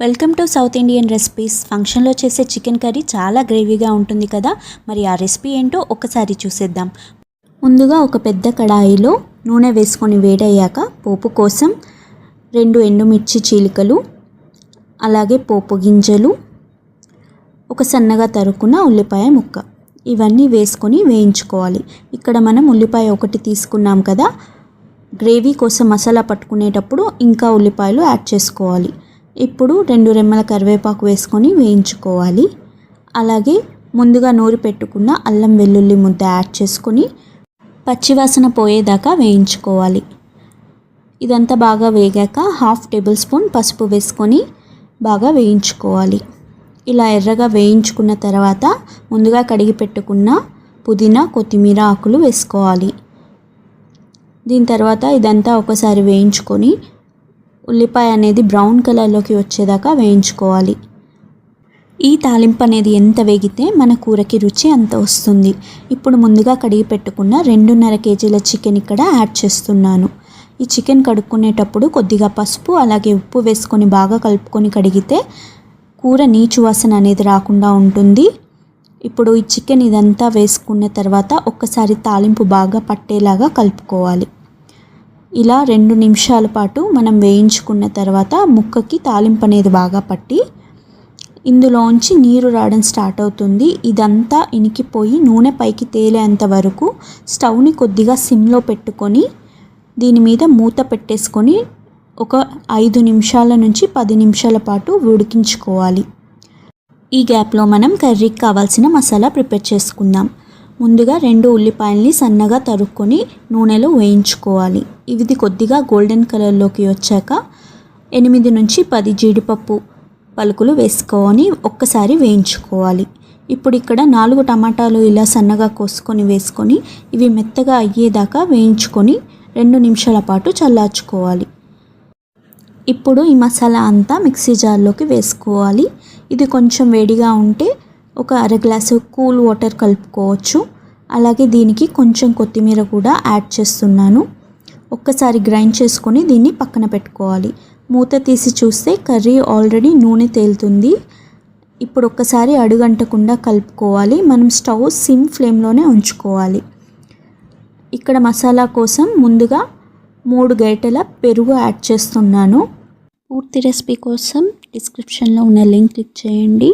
Welcome to south Indian recipes. ఫంక్షన్లో చేసే chicken curry చాలా గ్రేవీగా ఉంటుంది కదా. మరి ఆ రెసిపీ ఏంటో ఒకసారి చూసేద్దాం. ముందుగా ఒక పెద్ద కడాయిలో నూనె వేసుకొని వేడయ్యాక పోపు కోసం 2 ఎండుమిర్చి చీలికలు, అలాగే పోపు గింజలు, ఒక సన్నగా తరుక్కున్న ఉల్లిపాయ ముక్క, ఇవన్నీ వేసుకొని వేయించుకోవాలి. ఇక్కడ మనం ఉల్లిపాయ ఒకటి తీసుకున్నాం కదా, గ్రేవీ కోసం మసాలా పట్టుకునేటప్పుడు ఇంకా ఉల్లిపాయలు యాడ్ చేసుకోవాలి. ఇప్పుడు 2 రెమ్మల కరివేపాకు వేసుకొని వేయించుకోవాలి. అలాగే ముందుగా నూరి పెట్టుకున్న అల్లం వెల్లుల్లి ముద్ద యాడ్ చేసుకొని పచ్చివాసన పోయేదాకా వేయించుకోవాలి. ఇదంతా బాగా వేగాక 1/2 టేబుల్ స్పూన్ పసుపు వేసుకొని బాగా వేయించుకోవాలి. ఇలా ఎర్రగా వేయించుకున్న తర్వాత ముందుగా కడిగి పెట్టుకున్న పుదీనా, కొత్తిమీర ఆకులు వేసుకోవాలి. దీని తర్వాత ఇదంతా ఒకసారి వేయించుకొని ఉల్లిపాయ అనేది బ్రౌన్ కలర్లోకి వచ్చేదాకా వేయించుకోవాలి. ఈ తాలింపు అనేది ఎంత వేగితే మన కూరకి రుచి అంత వస్తుంది. ఇప్పుడు ముందుగా కడిగి పెట్టుకున్న 2.5 కేజీల చికెన్ ఇక్కడ యాడ్ చేస్తున్నాను. ఈ చికెన్ కడుక్కునేటప్పుడు కొద్దిగా పసుపు అలాగే ఉప్పు వేసుకొని బాగా కలుపుకొని కడిగితే కూర నీచు వాసన అనేది రాకుండా ఉంటుంది. ఇప్పుడు ఈ చికెన్ ఇదంతా వేసుకున్న తర్వాత ఒక్కసారి తాలింపు బాగా పట్టేలాగా కలుపుకోవాలి. ఇలా 2 నిమిషాల పాటు మనం వేయించుకున్న తర్వాత ముక్కకి తాలింపు అనేది బాగా పట్టి ఇందులోంచి నీరు రావడం స్టార్ట్ అవుతుంది. ఇదంతా ఇనికిపోయి నూనె పైకి తేలేంత వరకు స్టవ్ని కొద్దిగా సిమ్లో పెట్టుకొని దీని మీద మూత పెట్టేసుకొని ఒక 5 నిమిషాల నుంచి 10 నిమిషాల పాటు ఉడికించుకోవాలి. ఈ గ్యాప్లో మనం కర్రీకి కావాల్సిన మసాలా ప్రిపేర్ చేసుకుందాం. ముందుగా 2 ఉల్లిపాయల్ని సన్నగా తరుక్కొని నూనెలో వేయించుకోవాలి. ఇది కొద్దిగా గోల్డెన్ కలర్లోకి వచ్చాక 8 నుంచి 10 జీడిపప్పు పలుకులు వేసుకొని ఒక్కసారి వేయించుకోవాలి. ఇప్పుడు ఇక్కడ 4 టమాటాలు ఇలా సన్నగా కోసుకొని వేసుకొని ఇవి మెత్తగా అయ్యేదాకా వేయించుకొని 2 నిమిషాల పాటు చల్లార్చుకోవాలి. ఇప్పుడు ఈ మసాలా అంతా మిక్సీ జార్లోకి వేసుకోవాలి. ఇది కొంచెం వేడిగా ఉంటే ఒక 1/2 గ్లాసు కూల్ వాటర్ కలుపుకోవచ్చు. అలాగే దీనికి కొంచెం కొత్తిమీర కూడా యాడ్ చేస్తున్నాను. ఒక్కసారి గ్రైండ్ చేసుకొని దీన్ని పక్కన పెట్టుకోవాలి. మూత తీసి చూస్తే కర్రీ ఆల్రెడీ నూనె తేలుతుంది. ఇప్పుడు ఒక్కసారి అడుగంటకుండా కలుపుకోవాలి. మనం స్టవ్ సిమ్ ఫ్లేమ్లోనే ఉంచుకోవాలి. ఇక్కడ మసాలా కోసం ముందుగా 3 గరిటెల పెరుగు యాడ్ చేస్తున్నాను. పూర్తి రెసిపీ కోసం డిస్క్రిప్షన్లో ఉన్న లింక్ క్లిక్ చేయండి.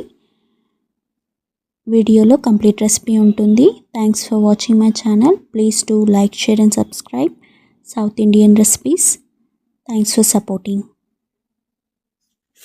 వీడియోలో కంప్లీట్ రెసిపీ ఉంటుంది. Thanks for watching my channel. Please do like, share and subscribe South Indian Recipes. Thanks for supporting.